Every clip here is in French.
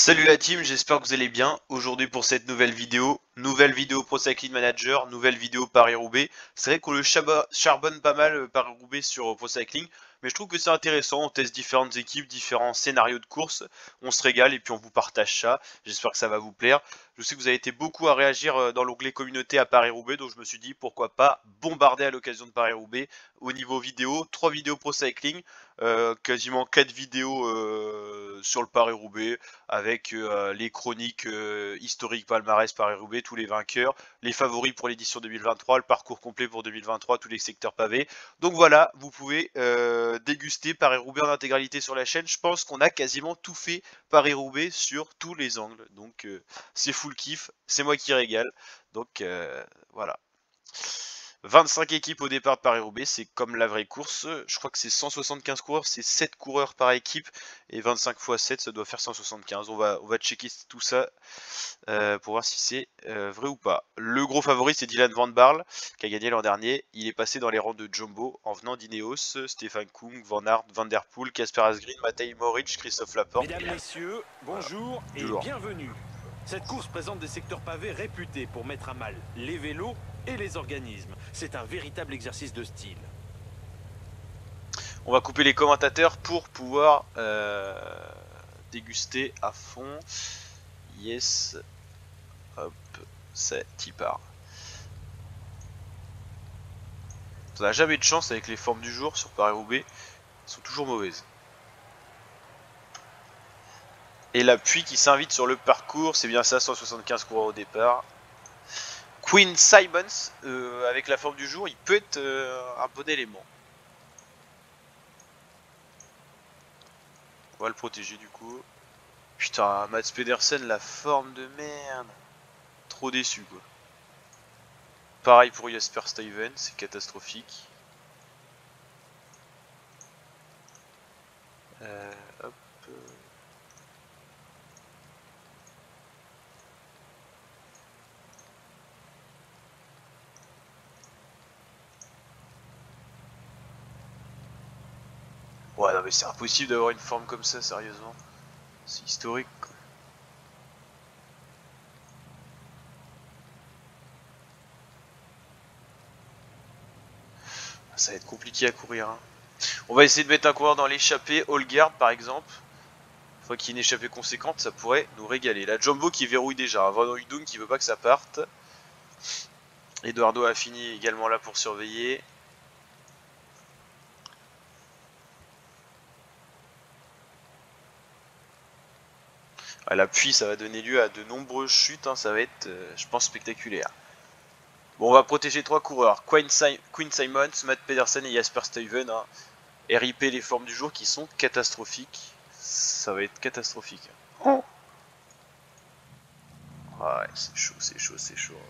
Salut la team, j'espère que vous allez bien. Aujourd'hui pour cette nouvelle vidéo Pro Cycling Manager, nouvelle vidéo Paris-Roubaix. C'est vrai qu'on le charbonne pas mal Paris-Roubaix sur Pro Cycling, mais je trouve que c'est intéressant, on teste différentes équipes, différents scénarios de course, on se régale et puis on vous partage ça. J'espère que ça va vous plaire. Je sais que vous avez été beaucoup à réagir dans l'onglet communauté à Paris-Roubaix, donc je me suis dit pourquoi pas bombarder à l'occasion de Paris-Roubaix au niveau vidéo, 3 vidéos Pro Cycling, quasiment 4 vidéos sur le Paris-Roubaix avec les chroniques historiques palmarès Paris-Roubaix, tous les vainqueurs, les favoris pour l'édition 2023, le parcours complet pour 2023, tous les secteurs pavés. Donc voilà, vous pouvez déguster Paris-Roubaix en intégralité sur la chaîne. Je pense qu'on a quasiment tout fait Paris-Roubaix sur tous les angles. Donc c'est full kiff, c'est moi qui régale. Donc voilà. 25 équipes au départ de Paris-Roubaix, c'est comme la vraie course. Je crois que c'est 175 coureurs, c'est 7 coureurs par équipe. Et 25 x 7, ça doit faire 175. On va checker tout ça pour voir si c'est vrai ou pas. Le gros favori, c'est Dylan Van Barle, qui a gagné l'an dernier. Il est passé dans les rangs de Jumbo en venant d'Ineos. Stéphane Kung, Van Aert, Van Der Poel, Casper Asgreen, Matej Moric, Christophe Laporte. Mesdames, Messieurs, bonjour du et lourd. bienvenue. Cette course présente des secteurs pavés réputés pour mettre à mal les vélos et les organismes. C'est un véritable exercice de style. On va couper les commentateurs pour pouvoir déguster à fond. Yes. Hop, c'est y part. On n'a jamais de chance avec les formes du jour sur Paris-Roubaix. Elles sont toujours mauvaises. Et la pluie qui s'invite sur le parcours, c'est bien ça, 175 coureurs au départ. Quinn Simmons, avec la forme du jour, il peut être un bon élément. On va le protéger du coup. Putain, Mats Pedersen, la forme de merde. Trop déçu quoi. Pareil pour Jasper Stuyven, c'est catastrophique. Hop. Ouais, non mais c'est impossible d'avoir une forme comme ça, sérieusement. C'est historique quoi. Ça va être compliqué à courir. Hein. On va essayer de mettre un coureur dans l'échappée, Holgard par exemple. Une fois qu'il y ait une échappée conséquente, ça pourrait nous régaler. La Jumbo qui verrouille déjà, Van Hooydonk qui veut pas que ça parte. Eduardo a fini également là pour surveiller. À l'appui, ça va donner lieu à de nombreuses chutes, hein. Ça va être, je pense, spectaculaire. Bon, on va protéger 3 coureurs, Quinn Simmons, Matt Pedersen et Jasper Stuyven. Hein. RIP les formes du jour qui sont catastrophiques. Ça va être catastrophique. Oh. Ouais, c'est chaud, c'est chaud, c'est chaud.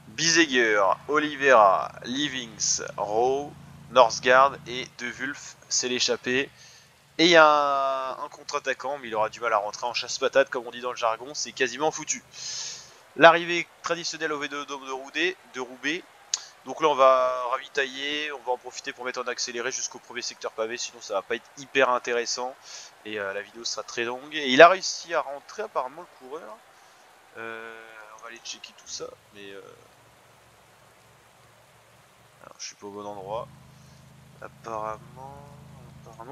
Biseguer, Oliveira, Livings, Rowe, Northgard et De Wulf, c'est l'échappée. Et il y a un contre-attaquant, mais il aura du mal à rentrer en chasse-patate, comme on dit dans le jargon, c'est quasiment foutu. L'arrivée traditionnelle au Vélodrome de Roubaix. Donc là, on va ravitailler, on va en profiter pour mettre en accéléré jusqu'au premier secteur pavé, sinon ça va pas être hyper intéressant. Et la vidéo sera très longue. Et il a réussi à rentrer apparemment le coureur. On va aller checker tout ça, mais... Alors, je suis pas au bon endroit. Apparemment,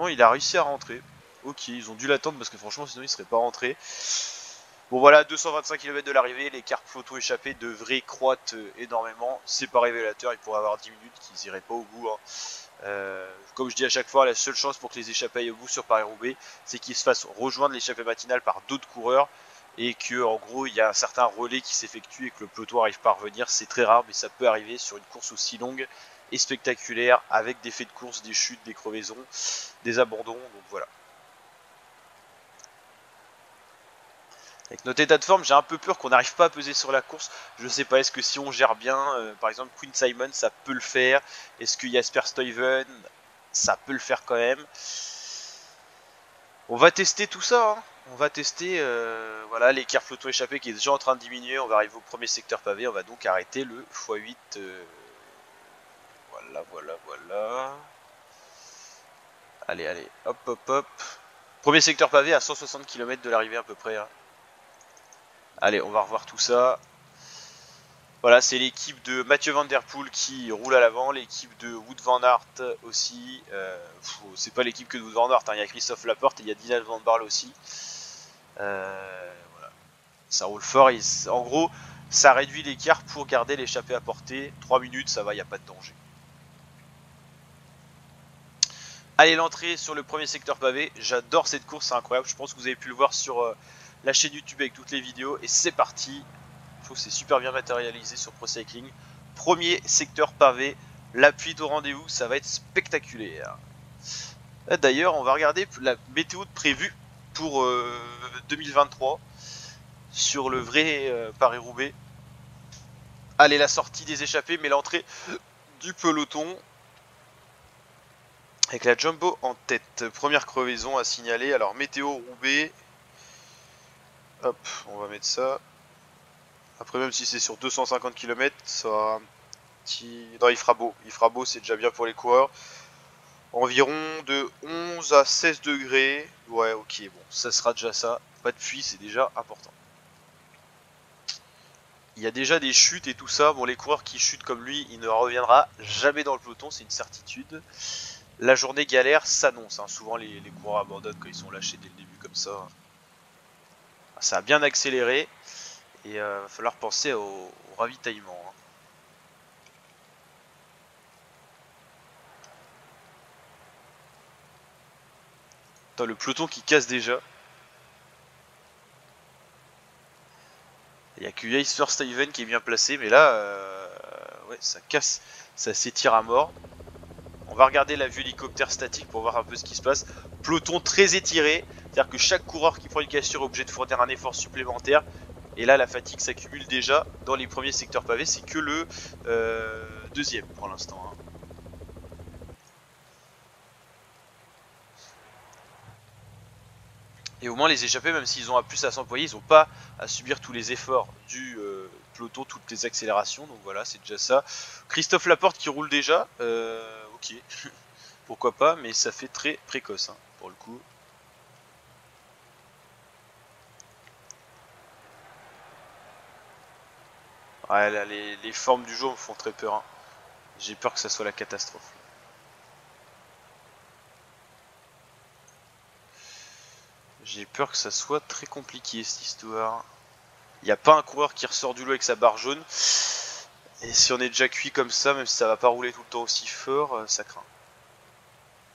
il a réussi à rentrer. Ok, ils ont dû l'attendre parce que franchement, sinon il serait pas rentré. Bon voilà, 225 km de l'arrivée, les cartes photo échappées devraient croître énormément. C'est pas révélateur, il pourrait avoir 10 minutes qu'ils iraient pas au bout. Hein. Comme je dis à chaque fois, la seule chance pour que les échappées aillent au bout sur Paris-Roubaix, c'est qu'ils se fassent rejoindre l'échappée matinale par d'autres coureurs. Et que en gros, il y a un certain relais qui s'effectue et que le peloton arrive pas à revenir. C'est très rare, mais ça peut arriver sur une course aussi longue et spectaculaire, avec des faits de course, des chutes, des crevaisons, des abandons. Donc voilà. Avec notre état de forme, j'ai un peu peur qu'on n'arrive pas à peser sur la course. Je sais pas, est-ce que si on gère bien, par exemple Quinn Simmons, ça peut le faire. Est-ce que Jasper Stuyven, ça peut le faire quand même. On va tester tout ça. Hein. On va tester voilà, l'écart flottant échappé qui est déjà en train de diminuer. On va arriver au premier secteur pavé. On va donc arrêter le x8. Voilà. Allez, hop. Premier secteur pavé à 160 km de l'arrivée à peu près. Hein. Allez, on va revoir tout ça. Voilà, c'est l'équipe de Mathieu Van Der Poel qui roule à l'avant, l'équipe de Wout van Aert aussi. C'est pas l'équipe que de Wout van Aert, hein. Il y a Christophe Laporte et il y a Dylan Van Baarle aussi. Voilà. Ça roule fort. En gros, ça réduit l'écart pour garder l'échappée à portée. 3 minutes, ça va, il n'y a pas de danger. Allez, l'entrée sur le premier secteur pavé. J'adore cette course, c'est incroyable. Je pense que vous avez pu le voir sur la chaîne YouTube avec toutes les vidéos. Et c'est parti. Je trouve que c'est super bien matérialisé sur Pro Cycling. Premier secteur pavé. La pluie est au rendez-vous. Ça va être spectaculaire. D'ailleurs, on va regarder la météo prévue pour 2023 sur le vrai Paris-Roubaix. Allez, la sortie des échappées, mais l'entrée du peloton. Avec la Jumbo en tête. Première crevaison à signaler. Alors, météo Roubaix. Hop, on va mettre ça. Après, même si c'est sur 250 km, ça aura un petit... Non, il fera beau. Il fera beau, c'est déjà bien pour les coureurs. Environ de 11 à 16 degrés. Ouais, ok, bon, ça sera déjà ça. Pas de pluie, c'est déjà important. Il y a déjà des chutes et tout ça. Bon, les coureurs qui chutent comme lui, il ne reviendra jamais dans le peloton, c'est une certitude. La journée galère s'annonce. Hein. Souvent, les coureurs abandonnent quand ils sont lâchés dès le début comme ça. Ça a bien accéléré. Et va falloir penser au ravitaillement. Hein. Attends, le peloton qui casse déjà. Il n'y a que Yates Verstappen qui est bien placé. Mais là, ouais, ça casse. Ça s'étire à mort. On va regarder la vue hélicoptère statique pour voir un peu ce qui se passe. Peloton très étiré. C'est-à-dire que chaque coureur qui prend une cassure est obligé de fournir un effort supplémentaire. Et là, la fatigue s'accumule déjà dans les premiers secteurs pavés. C'est que le deuxième pour l'instant. Hein. Et au moins, les échappés, même s'ils ont à plus à s'employer, ils n'ont pas à subir tous les efforts du peloton, toutes les accélérations. Donc voilà, c'est déjà ça. Christophe Laporte qui roule déjà. Ok, pourquoi pas, mais ça fait très précoce hein, pour le coup. Ouais, là, les formes du jour me font très peur. Hein. J'ai peur que ça soit la catastrophe. J'ai peur que ça soit très compliqué cette histoire. Il n'y a pas un coureur qui ressort du lot avec sa barre jaune. Et si on est déjà cuit comme ça, même si ça va pas rouler tout le temps aussi fort, ça craint.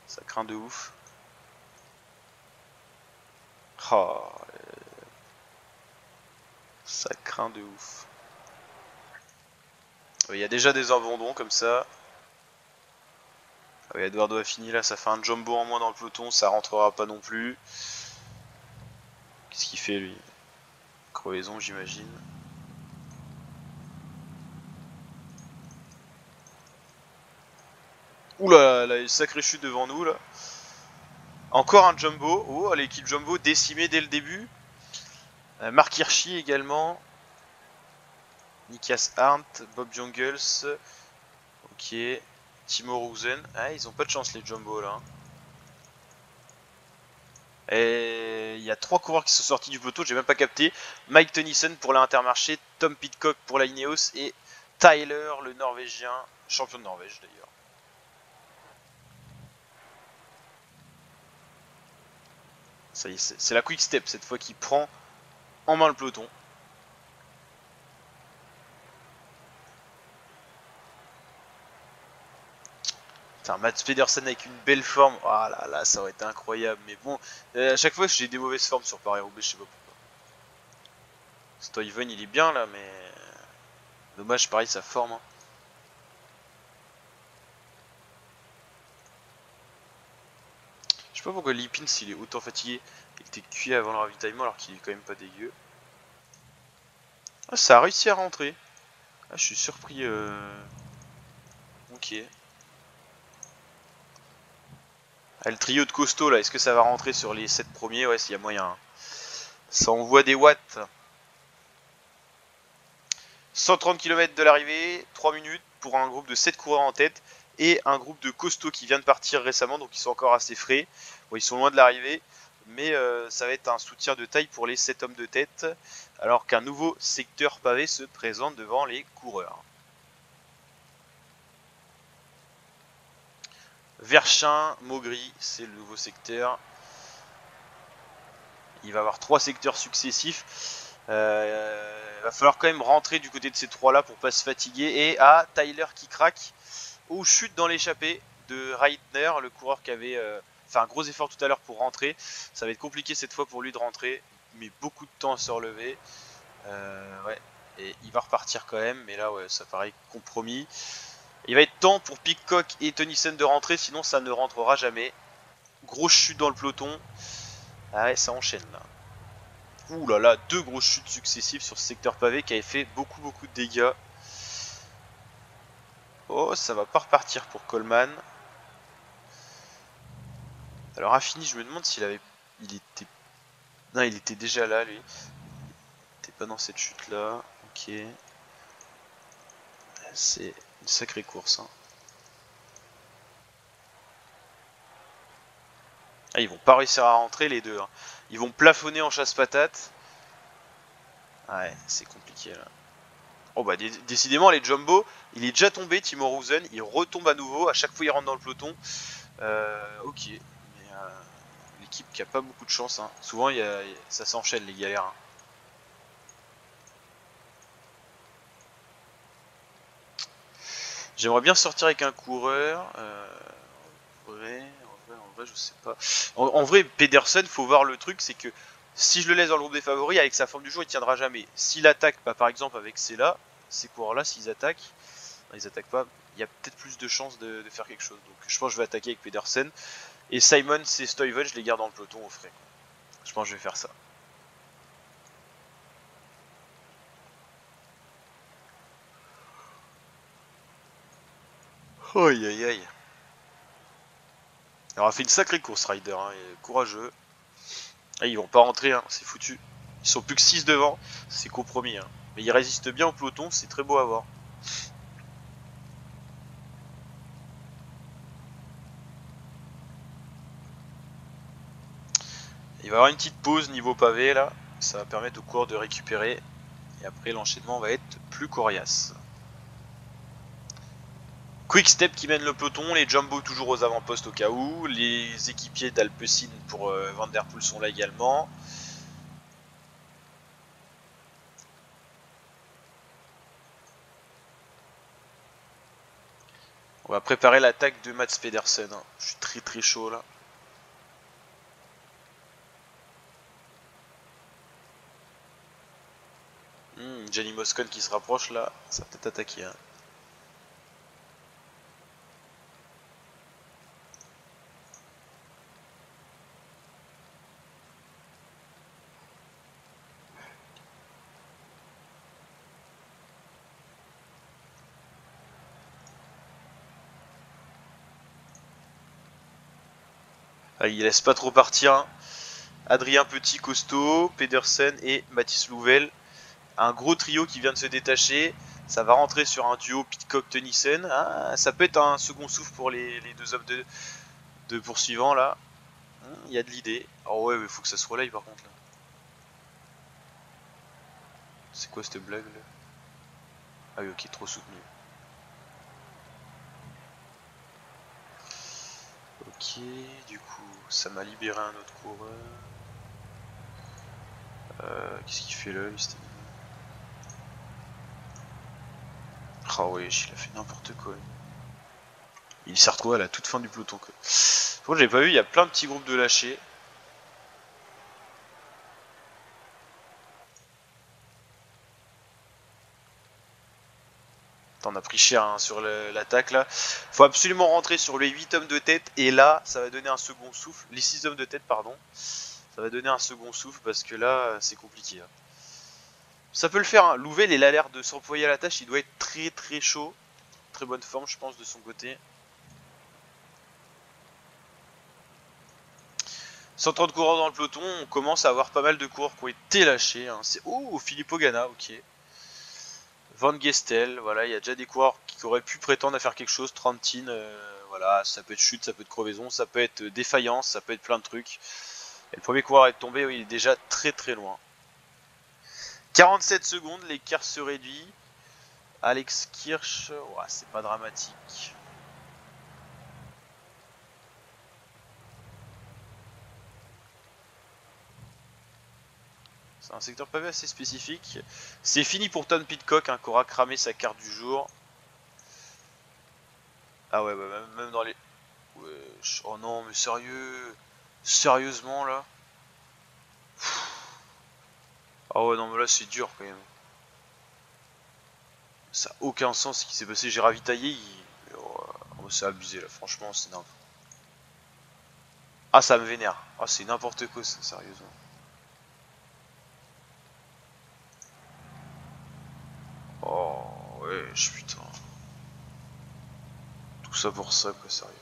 Ça craint de ouf. Oh, ça craint de ouf. Il y a déjà des abandons comme ça. Ah oui, Eduardo a fini là, ça fait un jumbo en moins dans le peloton, ça rentrera pas non plus. Qu'est-ce qu'il fait lui? Crevaison j'imagine. Oula, la sacrée chute devant nous là. Encore un jumbo. Oh, l'équipe jumbo décimée dès le début. Mark Hirschi également. Nikas Arndt, Bob Jungels. Ok. Timo Rosen. Ah, ils ont pas de chance les jumbo là. Et il y a 3 coureurs qui sont sortis du peloton, j'ai même pas capté. Mike Tennyson pour la Intermarché, Tom Pidcock pour la Ineos et Tyler, le Norvégien, champion de Norvège d'ailleurs. Ça y est, c'est la Quick Step cette fois qui prend en main le peloton. Mats Pedersen avec une belle forme, ah là là, ça aurait été incroyable. Mais bon, à chaque fois j'ai des mauvaises formes sur Paris-Roubaix, je sais pas pourquoi. Stuyven il est bien là, mais dommage, pareil sa forme. Hein. Je sais pas pourquoi Lipin s'il est autant fatigué, il était cuit avant le ravitaillement alors qu'il est quand même pas dégueu. Ah, ça a réussi à rentrer. Ah, je suis surpris. Ok. Ah, le trio de costaud là, est-ce que ça va rentrer sur les 7 premiers? Ouais, s'il y a moyen. Hein. Ça envoie des watts. 130 km de l'arrivée, 3 minutes pour un groupe de 7 coureurs en tête et un groupe de costauds qui vient de partir récemment, donc ils sont encore assez frais. Bon, ils sont loin de l'arrivée, mais ça va être un soutien de taille pour les 7 hommes de tête, alors qu'un nouveau secteur pavé se présente devant les coureurs. Verchin, Maugry, c'est le nouveau secteur. Il va y avoir 3 secteurs successifs. Va falloir quand même rentrer du côté de ces 3 là pour pas se fatiguer. Et Tyler qui craque. Ou chute dans l'échappée de Reitner, le coureur qui avait fait un gros effort tout à l'heure pour rentrer. Ça va être compliqué cette fois pour lui de rentrer. Il met beaucoup de temps à se relever. Ouais. Et il va repartir quand même. Mais là, ouais, ça paraît compromis. Il va être temps pour Pidcock et Tennyson de rentrer, sinon ça ne rentrera jamais. Grosse chute dans le peloton. Ah ouais, ça enchaîne là. Ouh là là, 2 grosses chutes successives sur ce secteur pavé qui avait fait beaucoup de dégâts. Oh, ça va pas repartir pour Coleman. Alors Affini, je me demande s'il avait... Il était... Non, il était déjà là lui. Il était pas dans cette chute là. Ok. C'est une sacrée course. Hein. Ah, ils vont pas réussir à rentrer les deux. Hein. Ils vont plafonner en chasse-patate. Ouais, c'est compliqué là. Oh bah décidément les Jumbo, il est déjà tombé, Timo Rosen, il retombe à nouveau, à chaque fois il rentre dans le peloton. Ok, mais l'équipe qui a pas beaucoup de chance. Hein. Souvent ça s'enchaîne les galères. Hein. J'aimerais bien sortir avec un coureur. En vrai, je sais pas. En vrai, Pedersen, faut voir le truc, c'est que si je le laisse dans le groupe des favoris, avec sa forme du jour, il tiendra jamais. S'il attaque, bah, par exemple avec ces coureurs-là, s'ils attaquent, ils attaquent pas, il y a peut-être plus de chances de faire quelque chose. Donc je pense que je vais attaquer avec Pedersen. Et Simon et Stuyven, je les garde dans le peloton au frais. Je pense que je vais faire ça. Aïe aïe aïe. Alors, on a fait une sacrée course, Ryder, hein, courageux. Ah, ils vont pas rentrer, hein, c'est foutu. Ils sont plus que 6 devant, c'est compromis. Hein. Mais ils résistent bien au peloton, c'est très beau à voir. Il va y avoir une petite pause niveau pavé là, ça va permettre aux coureurs de récupérer. Et après l'enchaînement va être plus coriace. Quick Step qui mène le peloton, les Jumbo toujours aux avant-postes au cas où, les équipiers d'Alpecin pour Van Der Poel sont là également. On va préparer l'attaque de Mats Pedersen, hein. Je suis très chaud là. Jenny Moscon qui se rapproche là, ça va peut-être attaquer. Hein. Ah, il laisse pas trop partir. Hein. Adrien Petit, costaud, Pedersen et Mathis Louvel. Un gros trio qui vient de se détacher. Ça va rentrer sur un duo Pidcock-Tennyson. Ah, ça peut être un second souffle pour les 2 hommes de poursuivants là. Il y a de l'idée. Oh ouais, il faut que ça se relaye par contre là. C'est quoi cette blague là? Ah oui, ok, trop soutenu. Ok, du coup, ça m'a libéré un autre coureur. Qu'est-ce qu'il fait là, Ah ouais, il a fait n'importe quoi. Il s'est retrouvé à la toute fin du peloton. Quoi. Par contre, j'avais pas vu, il y a plein de petits groupes de lâchés. On a pris cher hein, sur l'attaque là. Faut absolument rentrer sur les 8 hommes de tête. Et là, ça va donner un second souffle. Les 6 hommes de tête, pardon. Ça va donner un second souffle parce que là, c'est compliqué. Hein. Ça peut le faire. Hein. Louvel, il a l'air de s'employer à la tâche. Il doit être très chaud. Très bonne forme, je pense, de son côté. 130 coureurs dans le peloton. On commence à avoir pas mal de coureurs qui ont été lâchés. Hein. Oh, Filippo Ganna, ok. Van Gestel, voilà, il y a déjà des coureurs qui auraient pu prétendre à faire quelque chose. Trentin, voilà, ça peut être chute, ça peut être crevaison, ça peut être défaillance, ça peut être plein de trucs. Et le premier coureur est tombé, oui, il est déjà très très loin. 47 secondes, l'écart se réduit. Alex Kirsch, ouais, c'est pas dramatique. C'est un secteur pavé assez spécifique. C'est fini pour Tom Pitcock, hein, qui aura cramé sa carte du jour. Ah ouais, bah, même dans les... Ouais, oh non, mais sérieux? Sérieusement, là? Ah ouais, non, mais là, c'est dur, quand même. Ça n'a aucun sens ce qui s'est passé. J'ai ravitaillé, oh, c'est abusé, là. Franchement, c'est dingue. Ah, ça me vénère. Ah, c'est n'importe quoi, ça, sérieusement. Oh, ouais, putain. Tout ça pour ça, quoi, sérieux.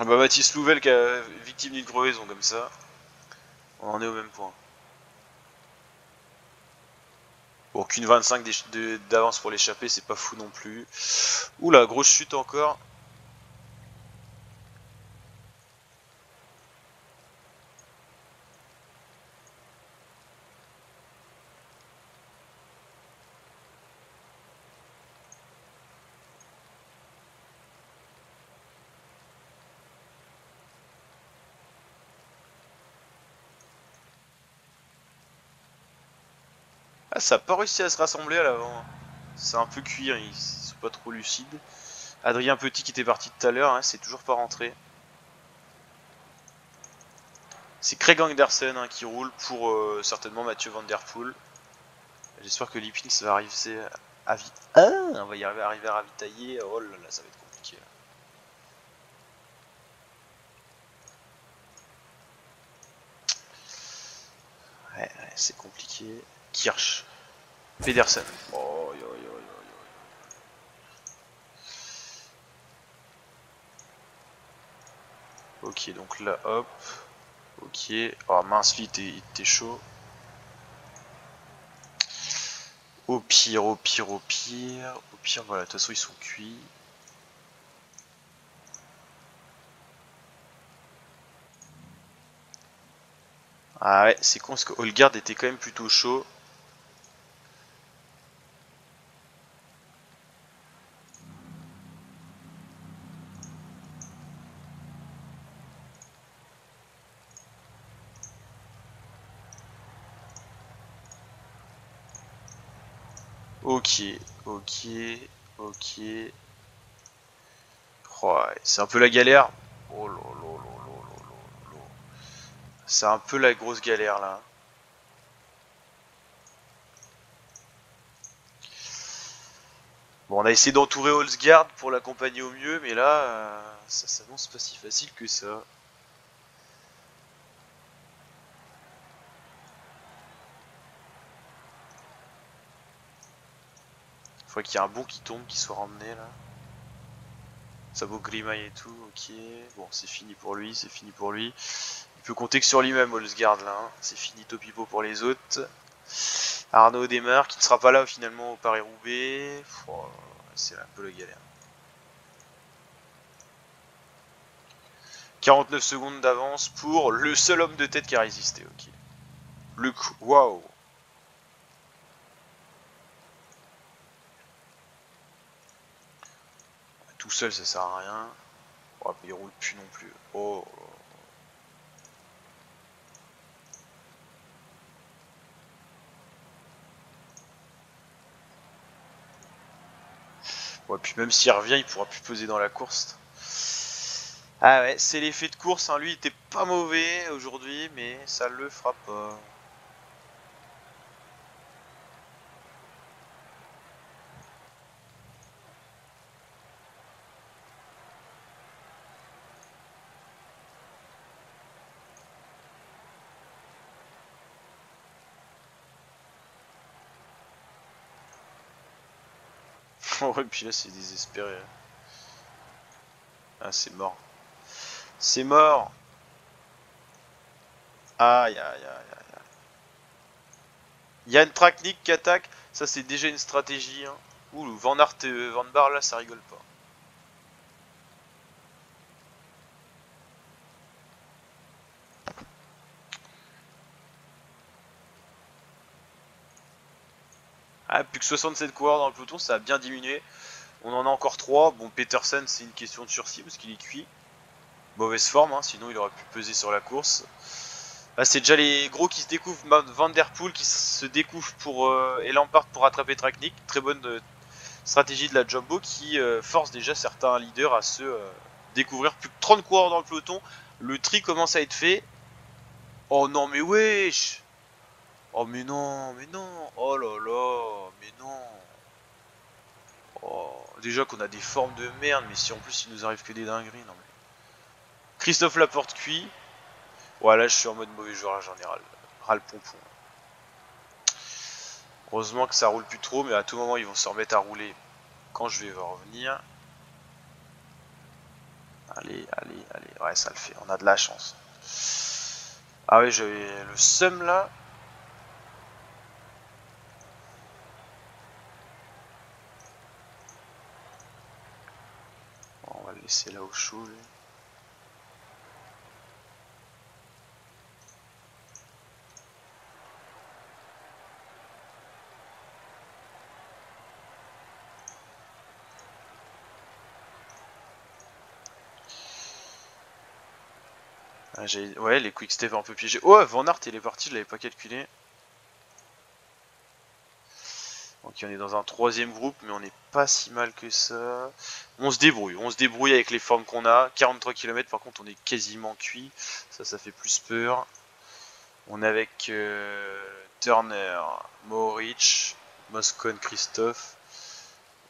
Ah bah Mathis Louvel qui a victime d'une crevaison comme ça. On en est au même point. Bon, qu'une 25 d'avance pour l'échapper, c'est pas fou non plus. Oula, grosse chute encore. Ah, ça a pas réussi à se rassembler à l'avant. C'est un peu cuir, ils sont pas trop lucides. Adrien Petit qui était parti tout à l'heure, hein, c'est toujours pas rentré. C'est Craig Anderson, hein, qui roule pour certainement Mathieu Van Der Poel. J'espère que Liping ça va arriver à on va y arriver à ravitailler. Oh là là, ça va être compliqué. Ouais, c'est compliqué. Kirsch. Pedersen. Oh, yo, yo, yo, yo. Ok, donc là, hop. Ok. Oh mince, vite, t'es chaud. Au pire, au pire, au pire. Au pire, voilà, de toute façon, ils sont cuits. Ah ouais, c'est con parce que Holgard était quand même plutôt chaud. Ok, ok, ok. Oh, ouais, c'est un peu la galère. Oh là là là là là là là. C'est un peu la grosse galère là. Bon, on a essayé d'entourer Holzgard pour l'accompagner au mieux, mais là, ça s'annonce pas si facile que ça. Faudrait qu'il y ait un bon qui tombe, qui soit ramené là. Sabot Grimaille et tout, ok. Bon, c'est fini pour lui, c'est fini pour lui. Il peut compter que sur lui-même, Holzgard là. Hein. C'est fini topipo pour les autres. Arnaud démarre, qui ne sera pas là finalement au Paris-Roubaix. Oh, c'est un peu la galère. 49 secondes d'avance pour le seul homme de tête qui a résisté, ok. Le coup, waouh. Tout seul ça sert à rien. Oh, il roule plus non plus. Oh. Ouais, puis même s'il revient, il pourra plus peser dans la course. Ah ouais, c'est l'effet de course, hein. Lui il était pas mauvais aujourd'hui, mais ça le fera pas. Ouais, puis là c'est désespéré. Ah, c'est mort. C'est mort. Aïe, aïe, aïe, aïe. Yann Traknik qui attaque, ça c'est déjà une stratégie. Hein. Ouh, Van Aert et Van Baarle, là, ça rigole pas. Ah, plus que 67 coureurs dans le peloton, ça a bien diminué. On en a encore 3. Bon, Petersen, c'est une question de sursis parce qu'il est cuit. Mauvaise forme, hein, sinon il aurait pu peser sur la course. Là, c'est déjà les gros qui se découvrent. Van Der Poel qui se découvre pour et Lampard pour rattraper Traknik. Très bonne stratégie de la Jumbo qui force déjà certains leaders à se découvrir. Plus que 30 coureurs dans le peloton. Le tri commence à être fait. Oh non, mais wesh! Oh mais non, mais non! Oh là là, mais non! Oh, déjà qu'on a des formes de merde, mais si en plus il nous arrive que des dingueries, non mais. Christophe Laporte cuit. Voilà, je suis en mode mauvais joueur j'en ai ras le pompon. Heureusement que ça roule plus trop, mais à tout moment ils vont se remettre à rouler quand je vais revenir. Allez, allez, allez. Ouais, ça le fait, on a de la chance. Ah ouais, j'avais le seum là. Bon, on va le laisser là au chaud, lui. Ah, ouais, les quick step un peu piégés. Oh, Van Aert il est parti, je l'avais pas calculé. Donc on est dans un troisième groupe, mais on n'est pas si mal que ça. On se débrouille avec les formes qu'on a. 43 km, par contre on est quasiment cuit. Ça fait plus peur. On est avec Turner, Mohoric, Moscon, Christophe,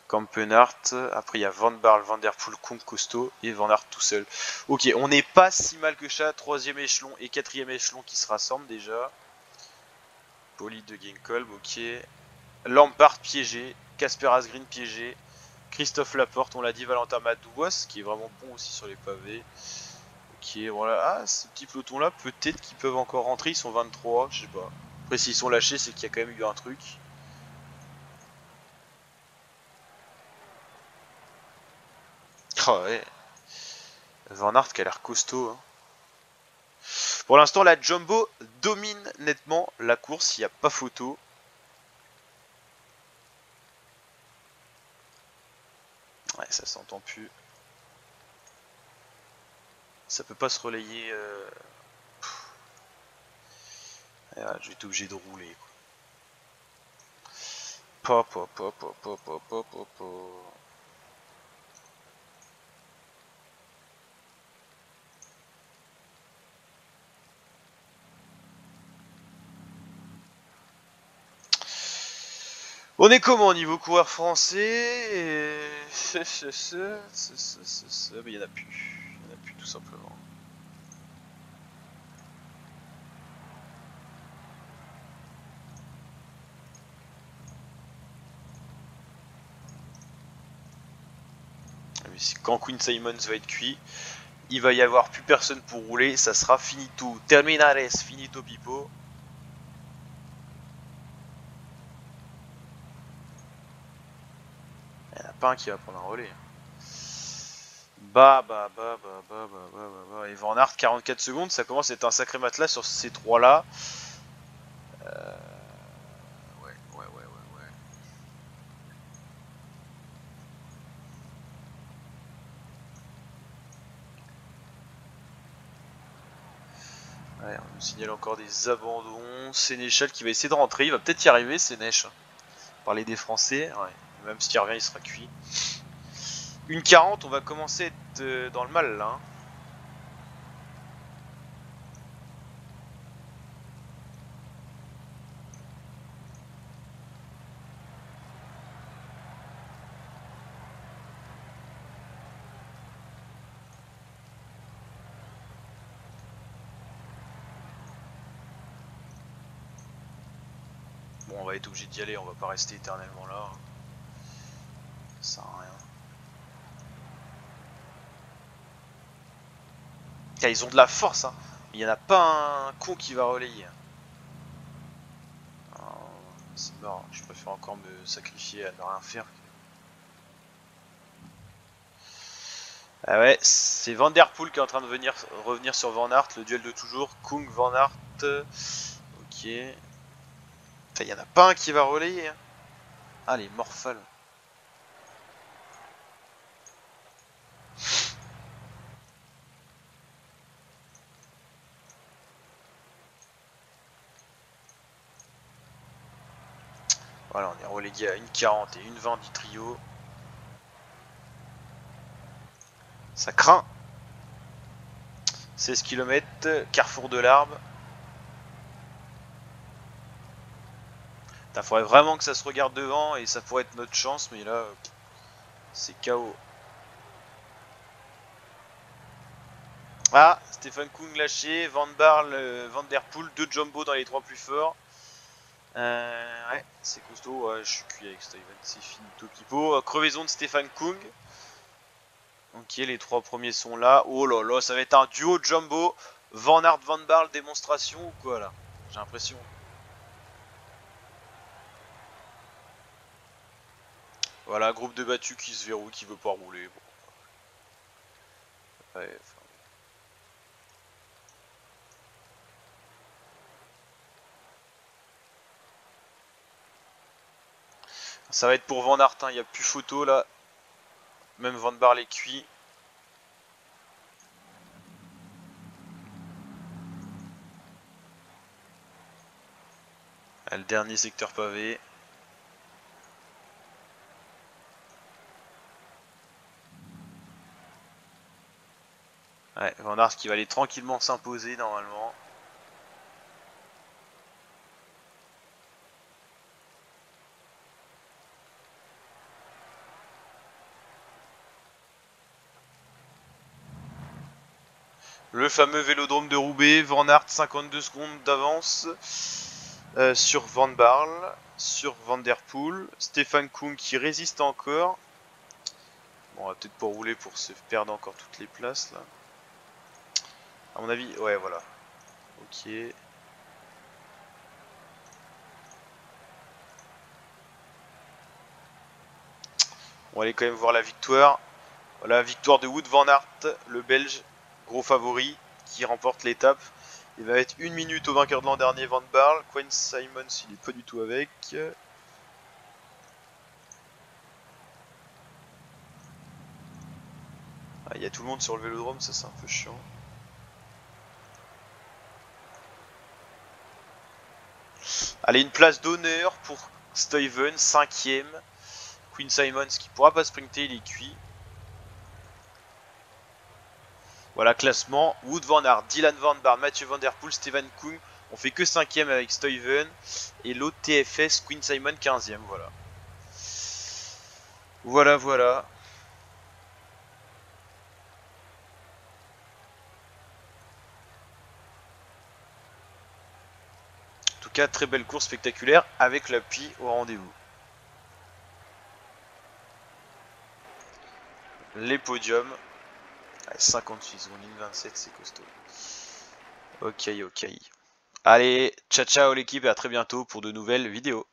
Kampenhardt. Après il y a Van Baarle, Van Der Poel, Koum, Costaud et Van Aert tout seul. Ok, on n'est pas si mal que ça. Troisième échelon et quatrième échelon qui se rassemblent déjà. Poli de Genkolb, ok. Lampard piégé, Casper Asgreen piégé, Christophe Laporte, on l'a dit, Valentin Madouas qui est vraiment bon aussi sur les pavés. Ok, voilà. Ah, ce petit peloton là, peut-être qu'ils peuvent encore rentrer, ils sont 23, je sais pas. Après, s'ils sont lâchés, c'est qu'il y a quand même eu un truc. Ah ouais. Van Aert qui a l'air costaud. Hein. Pour l'instant, la Jumbo domine nettement la course, il n'y a pas photo. Ouais, ça s'entend plus. Ça peut pas se relayer. Ah, je vais être obligé de rouler. Pop, pop, pop, pop, pop, pop, pop, pop, pop. On est comment au niveau coureur français? Il y en a plus. Il y en a plus tout simplement. Quand Quinn Simons va être cuit, il va y avoir plus personne pour rouler. Ça sera finito. Terminares, finito pipo. Il n'y en a pas un qui va prendre un relais. Bah. Et Van Aert 44 secondes, ça commence à être un sacré matelas sur ces trois là. Ouais. Ouais, on nous signale encore des abandons. Sénéchal qui va essayer de rentrer, il va peut-être y arriver, Sénéchal. Parler des Français, ouais. Même s'il revient, il sera cuit. Une 40, on va commencer à être dans le mal là. Hein. Bon, on va être obligé d'y aller, on va pas rester éternellement là. Ça sert à rien. Ah, ils ont de la force, hein. Il n'y en a pas un con qui va relayer. C'est mort, je préfère encore me sacrifier à ne rien faire Ah ouais, c'est Van Der Poel qui est en train de revenir sur Van Aert, le duel de toujours. Kung, Van Aert. Ok. Il y en a pas un qui va relayer. Hein. Ah, les morphales. Voilà, on est relégué à 1,40 et 1,20 du trio. Ça craint. 16 km, carrefour de l'Arbre. Il faudrait vraiment que ça se regarde devant et ça pourrait être notre chance, mais là, c'est KO. Ah, Stefan Kung lâché, Van Barle, Van Der Poel, 2 jumbo dans les 3 plus forts. Ouais, c'est costaud, ouais, je suis cuit avec Steven, c'est fini, Topipo. Crevaison de Stefan Kung. Ok, les 3 premiers sont là. Oh là là, ça va être un duo jumbo. Van Aert, Van Barle, démonstration ou quoi là? J'ai l'impression. Voilà, groupe de battus qui se verrouille, qui veut pas rouler. Bon. Ouais, ça va être pour Van Aert, il n'y a plus photo là. Même Van Barle est cuit. Le dernier secteur pavé. Ouais, Van Aert qui va aller tranquillement s'imposer normalement. Le fameux vélodrome de Roubaix, Van Aert 52 secondes d'avance sur Van Barle, sur Van Der Poel, Stefan Kung qui résiste encore. Bon, on va peut-être pas rouler pour se perdre encore toutes les places là. À mon avis, ouais voilà. Ok. On va aller quand même voir la victoire. Voilà, victoire de Wout van Aert, le Belge, gros favori, qui remporte l'étape. Il va être 1 minute au vainqueur de l'an dernier, Van Barle. Quinn Simmons, il est pas du tout avec. Ah, il y a tout le monde sur le vélodrome, ça c'est un peu chiant. Allez, une place d'honneur pour Stuyven, 5ème. Quinn Simmons qui pourra pas sprinter, il est cuit. Voilà, classement. Wout van Aert, Dylan Van Barle, Mathieu Van Der Poel, Stefan Kung. On fait que 5ème avec Stuyven. Et l'autre TFS, Quinn Simmons, 15ème. Voilà. Voilà, voilà. En tout cas, très belle course spectaculaire avec l'appui au rendez-vous. Les podiums. 58 secondes, 27, c'est costaud. Ok, ok. Allez, ciao ciao l'équipe et à très bientôt pour de nouvelles vidéos.